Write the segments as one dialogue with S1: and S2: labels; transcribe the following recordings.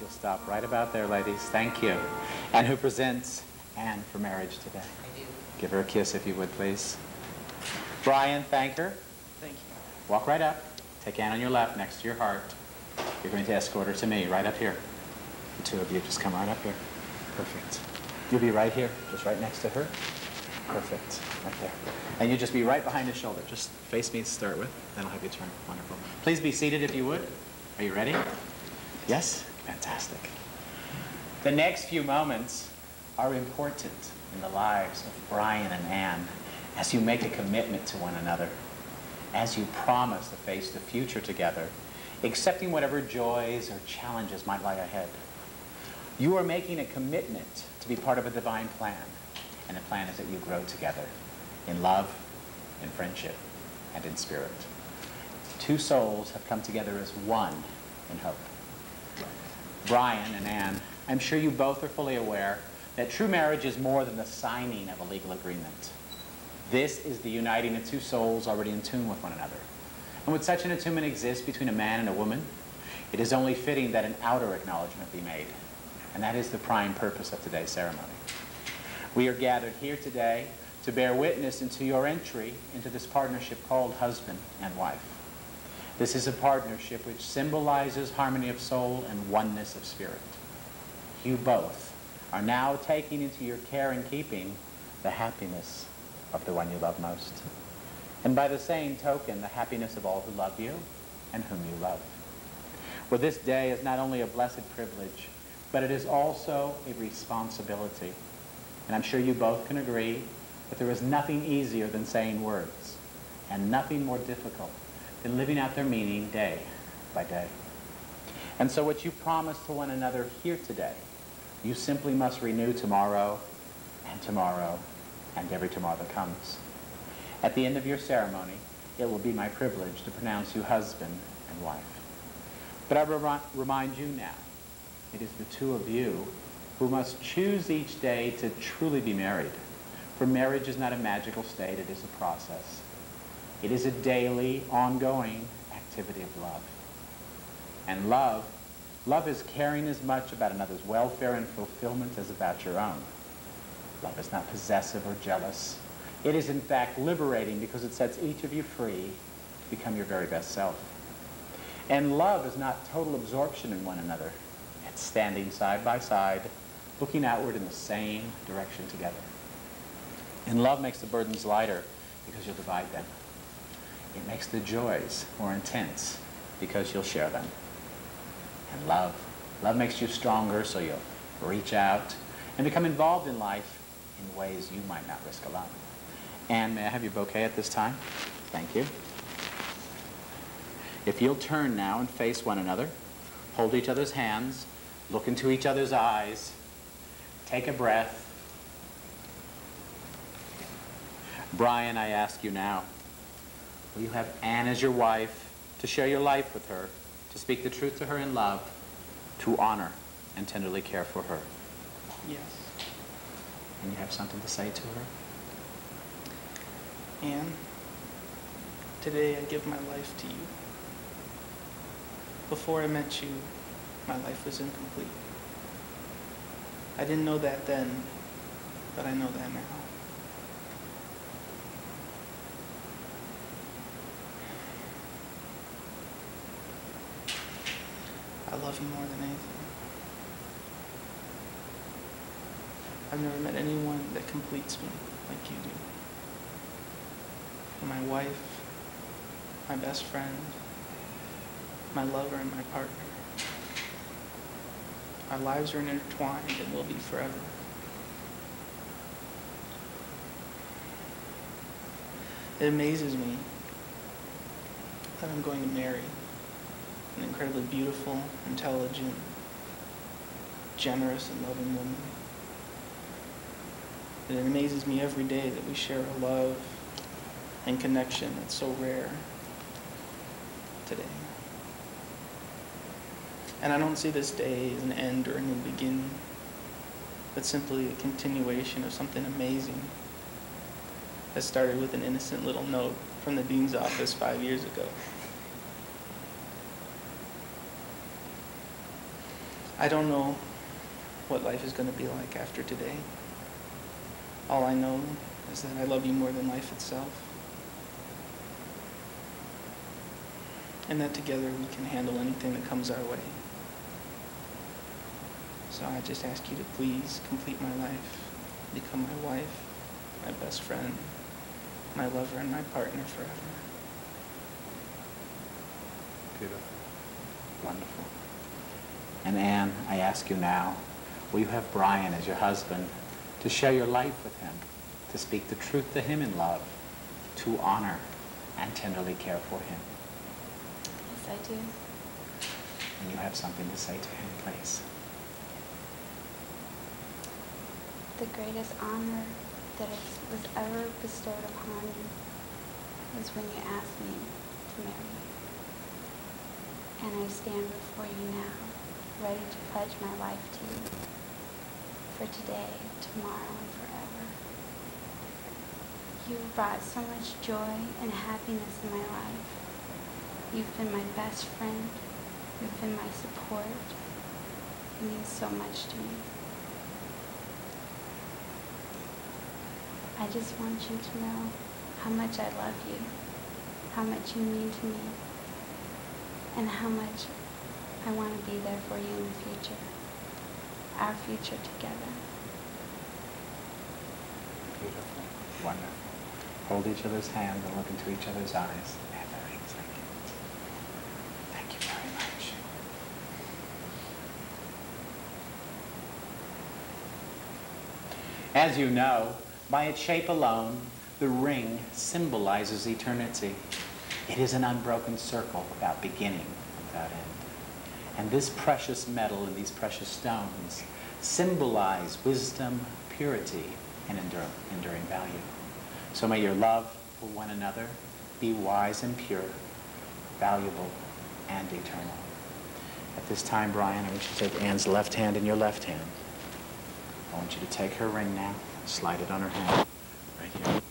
S1: you'll stop right about there, ladies. Thank you. And who presents Anne for marriage today?
S2: I do.
S1: Give her a kiss if you would, please. Brian, thank her.
S2: Thank you.
S1: Walk right up. Take Anne on your left next to your heart. You're going to escort her to me, right up here. The two of you just come right up here. Perfect. You'll be right here, just right next to her. Perfect. Right there. And you just be right behind his shoulder. Just face me to start with. Then I'll have you turn. Wonderful. Please be seated if you would. Are you ready? Yes? Fantastic. The next few moments are important in the lives of Brian and Anne as you make a commitment to one another, as you promise to face the future together, accepting whatever joys or challenges might lie ahead. You are making a commitment to be part of a divine plan, and the plan is that you grow together in love, in friendship, and in spirit. Two souls have come together as one in hope. Brian and Anne, I'm sure you both are fully aware that true marriage is more than the signing of a legal agreement. This is the uniting of two souls already in tune with one another. And would such an attunement exist between a man and a woman, it is only fitting that an outer acknowledgement be made. And that is the prime purpose of today's ceremony. We are gathered here today to bear witness into your entry into this partnership called husband and wife. This is a partnership which symbolizes harmony of soul and oneness of spirit. You both are now taking into your care and keeping the happiness of the one you love most. And by the same token, the happiness of all who love you and whom you love. Well, this day is not only a blessed privilege, but it is also a responsibility. And I'm sure you both can agree that there is nothing easier than saying words, and nothing more difficult than living out their meaning day by day. And so what you promise to one another here today, you simply must renew tomorrow, and every tomorrow that comes. At the end of your ceremony, it will be my privilege to pronounce you husband and wife. But I remind you now, it is the two of you who must choose each day to truly be married. For marriage is not a magical state, it is a process. It is a daily, ongoing activity of love. And love is caring as much about another's welfare and fulfillment as about your own. Love is not possessive or jealous. It is in fact liberating because it sets each of you free to become your very best self. And love is not total absorption in one another. It's standing side by side, looking outward in the same direction together. And love makes the burdens lighter because you'll divide them. It makes the joys more intense because you'll share them. And love makes you stronger so you'll reach out and become involved in life in ways you might not risk alone. Anne, may I have your bouquet at this time? Thank you. If you'll turn now and face one another, hold each other's hands, look into each other's eyes, take a breath. Brian, I ask you now, will you have Anne as your wife, to share your life with her, to speak the truth to her in love, to honor and tenderly care for her?
S2: Yes.
S1: And you have something to say to her?
S2: Anne, today I give my life to you. Before I met you, my life was incomplete. I didn't know that then, but I know that now. I love you more than anything. I've never met anyone that completes me like you do. You're my wife, my best friend, my lover, and my partner. Our lives are intertwined and will be forever. It amazes me that I'm going to marry an incredibly beautiful, intelligent, generous, and loving woman. And it amazes me every day that we share a love and connection that's so rare today. And I don't see this day as an end or a new beginning, but simply a continuation of something amazing that started with an innocent little note from the dean's office 5 years ago. I don't know what life is going to be like after today. All I know is that I love you more than life itself. And that together we can handle anything that comes our way. So I just ask you to please complete my life, become my wife, my best friend, my lover, and my partner forever.
S1: Beautiful. Wonderful. And Anne, I ask you now, will you have Brian as your husband to share your life with him, to speak the truth to him in love, to honor and tenderly care for him?
S3: Yes, I do.
S1: And you have something to say to him, please.
S3: The greatest honor that was ever bestowed upon me was when you asked me to marry you. And I stand before you now, ready to pledge my life to you, for today, tomorrow, and forever. You've brought so much joy and happiness in my life. You've been my best friend. You've been my support. It means so much to me. I just want you to know how much I love you, how much you mean to me, and how much I want to be there for you in the future, our future together.
S1: Beautiful. Wonderful. Hold each other's hands and look into each other's eyes. And the rings, thank you. Thank you very much. As you know, by its shape alone, the ring symbolizes eternity. It is an unbroken circle without beginning and without end. And this precious metal and these precious stones symbolize wisdom, purity, and enduring value. So may your love for one another be wise and pure, valuable and eternal. At this time, Brian, I want you to take Anne's left hand in your left hand. I want you to take her ring now, slide it on her hand, right here.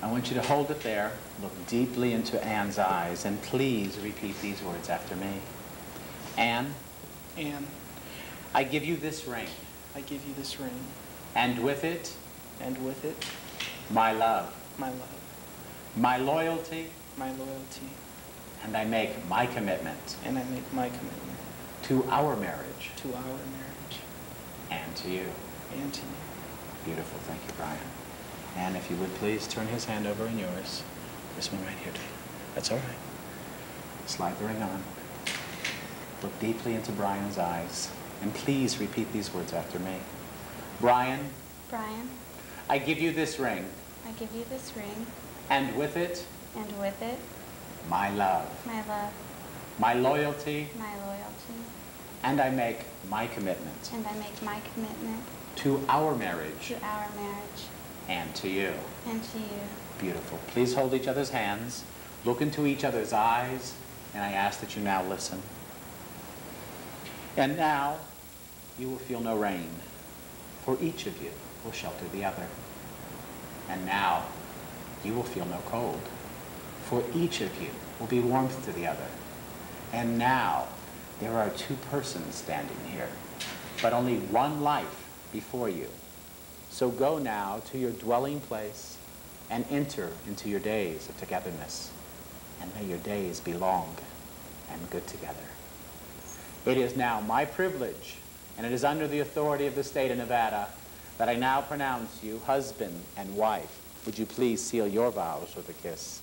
S1: I want you to hold it there, look deeply into Anne's eyes, and please repeat these words after me. Anne,
S2: Anne,
S1: I give you this ring,
S2: I give you this ring,
S1: and with it,
S2: my
S1: love, my loyalty,
S2: my loyalty,
S1: and I make my commitment
S2: and I make my commitment
S1: to our marriage
S2: to our marriage
S1: and to you.
S2: and to you.
S1: Beautiful. Thank you, Brian. And if you would please turn his hand over in yours. This one right here, too. That's all right. Slide the ring on. Look deeply into Brian's eyes. And please repeat these words after me. Brian,
S3: Brian,
S1: I give you this ring,
S3: I give you this ring,
S1: and with it,
S3: my love,
S1: my loyalty, and I make my commitment
S3: and I make my commitment
S1: to our marriage
S3: to our marriage
S1: and to you.
S3: and to you.
S1: Beautiful. Please hold each other's hands, look into each other's eyes, and I ask that you now listen. And now, you will feel no rain, for each of you will shelter the other. And now, you will feel no cold, for each of you will be warmth to the other. And now, there are two persons standing here, but only one life before you. So go now to your dwelling place and enter into your days of togetherness. And may your days be long and good together. It is now my privilege, and it is under the authority of the state of Nevada, that I now pronounce you husband and wife. Would you please seal your vows with a kiss?